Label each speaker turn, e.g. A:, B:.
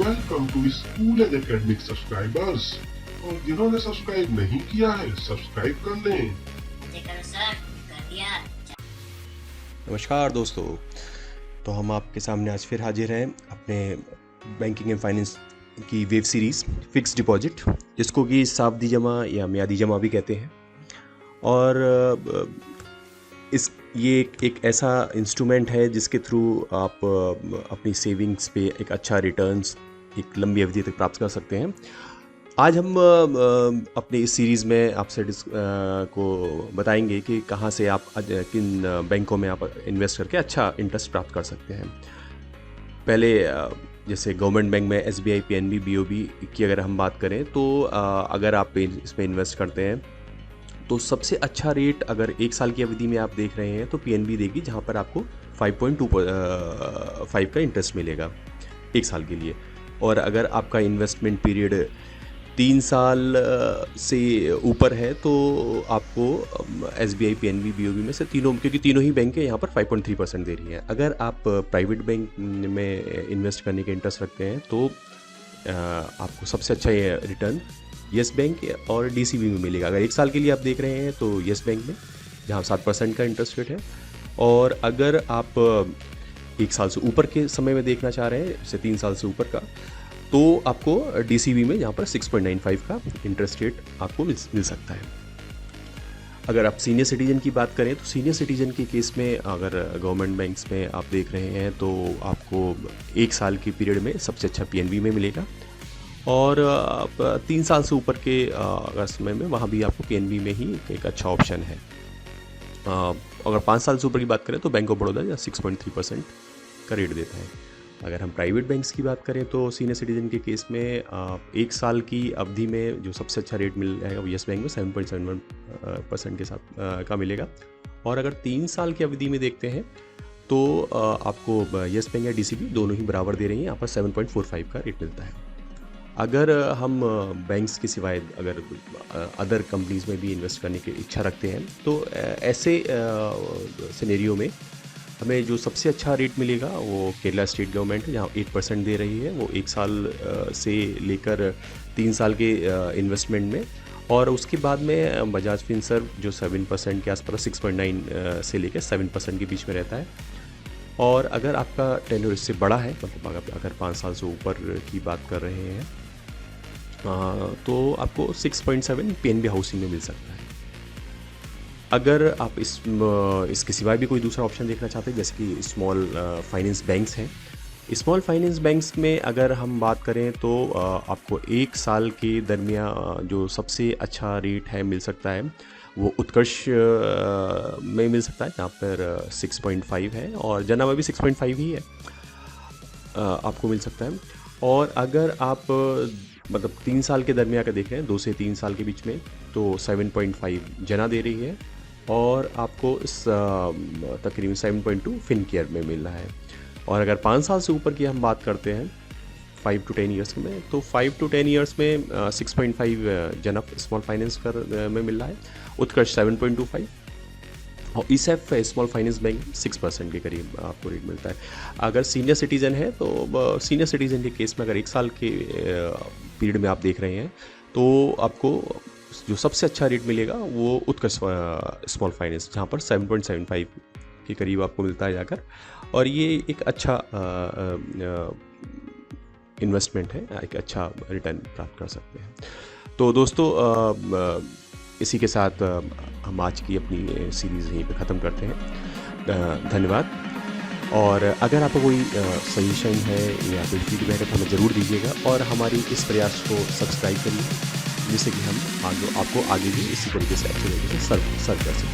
A: Welcome to school and academic subscribers. और जिन्होंने subscribe नहीं किया है सब्सक्राइब कर लें।
B: करो सर, कर दिया।
C: नमस्कार दोस्तों, तो हम आपके सामने आज फिर हाजिर हैं अपने बैंकिंग एंड फाइनेंस की वेब सीरीज़ फिक्स डिपॉजिट, जिसको कि सावधि जमा या मियादी जमा भी कहते हैं। और ये एक ऐसा इंस्ट्रूमेंट है जिसके थ्रू आप अपनी सेविंग्स पे एक अच्छा रिटर्न्स एक लंबी अवधि तक प्राप्त कर सकते हैं। आज हम अपने इस सीरीज़ में आपसे को बताएंगे कि कहाँ से आप किन बैंकों में आप इन्वेस्ट करके अच्छा इंटरेस्ट प्राप्त कर सकते हैं। पहले जैसे गवर्नमेंट बैंक में SBI, PNB, BOB की अगर हम बात करें तो अगर आप इसमें इन्वेस्ट करते हैं तो सबसे अच्छा रेट अगर एक साल की अवधि में आप देख रहे हैं तो PNB देगी, जहाँ पर आपको 5.25 का इंटरेस्ट मिलेगा एक साल के लिए। और अगर आपका इन्वेस्टमेंट पीरियड 3 साल से ऊपर है तो आपको SBI, PNB, BOB में से तीनों, क्योंकि तीनों ही बैंक यहाँ पर 5.3% दे रही हैं। अगर आप प्राइवेट बैंक में इन्वेस्ट करने के इंटरेस्ट रखते हैं तो आपको सबसे अच्छा ये रिटर्न येस बैंक और DCB में मिलेगा। अगर एक साल के लिए आप देख रहे हैं तो येस बैंक में, जहाँ 7% का इंटरेस्ट रेट है। और अगर आप एक साल से ऊपर के समय में देखना चाह रहे हैं, जैसे 3 साल से ऊपर का, तो आपको DCB में यहाँ पर 6.95 का इंटरेस्ट रेट आपको मिल सकता है। अगर आप सीनियर सिटीजन की बात करें तो सीनियर सिटीजन के केस में अगर गवर्नमेंट बैंक्स में आप देख रहे हैं तो आपको एक साल के पीरियड में सबसे अच्छा PNB में मिलेगा। और 3 साल से ऊपर के अगर समय में वहाँ भी आपको PNB में ही एक अच्छा ऑप्शन है। अगर 5 साल से ऊपर की बात करें तो बैंक ऑफ बड़ौदा या 6.3% का रेट देता है। अगर हम प्राइवेट बैंक्स की बात करें तो सीनियर सिटीजन के केस में एक साल की अवधि में जो सबसे अच्छा रेट मिल जाएगा वो येस बैंक में 7.71% के साथ का मिलेगा। और अगर 3 साल की अवधि में देखते हैं तो आपको येस बैंक या DCB दोनों ही बराबर दे रही हैं, यहाँ पर 7.45 का रेट मिलता है। अगर हम बैंक्स के सिवाय अगर अदर कंपनीज़ में भी इन्वेस्ट करने की इच्छा रखते हैं तो ऐसे सिनेरियो में हमें जो सबसे अच्छा रेट मिलेगा वो केरला स्टेट गवर्नमेंट है, जहाँ 8% दे रही है। वो एक साल से लेकर 3 साल के इन्वेस्टमेंट में। और उसके बाद में बजाज फिनसर्व जो 7% के आसपास 6.9 से लेकर 7% के बीच में रहता है। और अगर आपका टेन्योर इससे बड़ा है, मतलब अगर 5 साल से ऊपर की बात कर रहे हैं तो आपको 6.7 PNB हाउसिंग में मिल सकता है। अगर आप इसके सिवाय भी कोई दूसरा ऑप्शन देखना चाहते हैं, जैसे कि स्मॉल फाइनेंस बैंक्स हैं, स्मॉल फाइनेंस बैंक्स में अगर हम बात करें तो आपको एक साल के दरमियान जो सबसे अच्छा रेट है मिल सकता है वो उत्कर्ष में मिल सकता है, जहाँ पर 6.5 है। और जना में भी 6.5 ही है, आपको मिल सकता है। और अगर आप मतलब 3 साल के दरमियान का देख रहे हैं, 2 से 3 साल के बीच में, तो 7.5 जना दे रही है। और आपको इस तकरीबन 7.2 फिनकेयर में मिल रहा है। और अगर 5 साल से ऊपर की हम बात करते हैं 5 to 10 ईयर्स में, तो 5 to 10 ईयर्स में 6.5 जनप स्मॉल फाइनेंस में मिल रहा है। उत्कर्ष 7.25 और ESEF स्मॉल फाइनेंस बैंक 6% के करीब आपको रेट मिलता है। अगर सीनियर सिटीज़न है तो सीनियर सिटीज़न के केस में अगर एक साल के पीरियड में आप देख रहे हैं तो आपको जो सबसे अच्छा रेट मिलेगा वो उत्कर्ष स्मॉल फाइनेंस, जहाँ पर 7.75 के करीब आपको मिलता है जाकर। और ये एक अच्छा इन्वेस्टमेंट है, एक अच्छा रिटर्न प्राप्त कर सकते हैं। तो दोस्तों इसी के साथ हम आज की अपनी सीरीज़ यहीं पे ख़त्म करते हैं। धन्यवाद। और अगर आपको कोई सजेशन है या कोई फीडबैक है तो हमें ज़रूर दीजिएगा। और हमारी इस प्रयास को सब्सक्राइब करिए, जिससे कि हम आपको आगे भी इसी तरीके से अच्छे तरीके से सर्व कर सकें।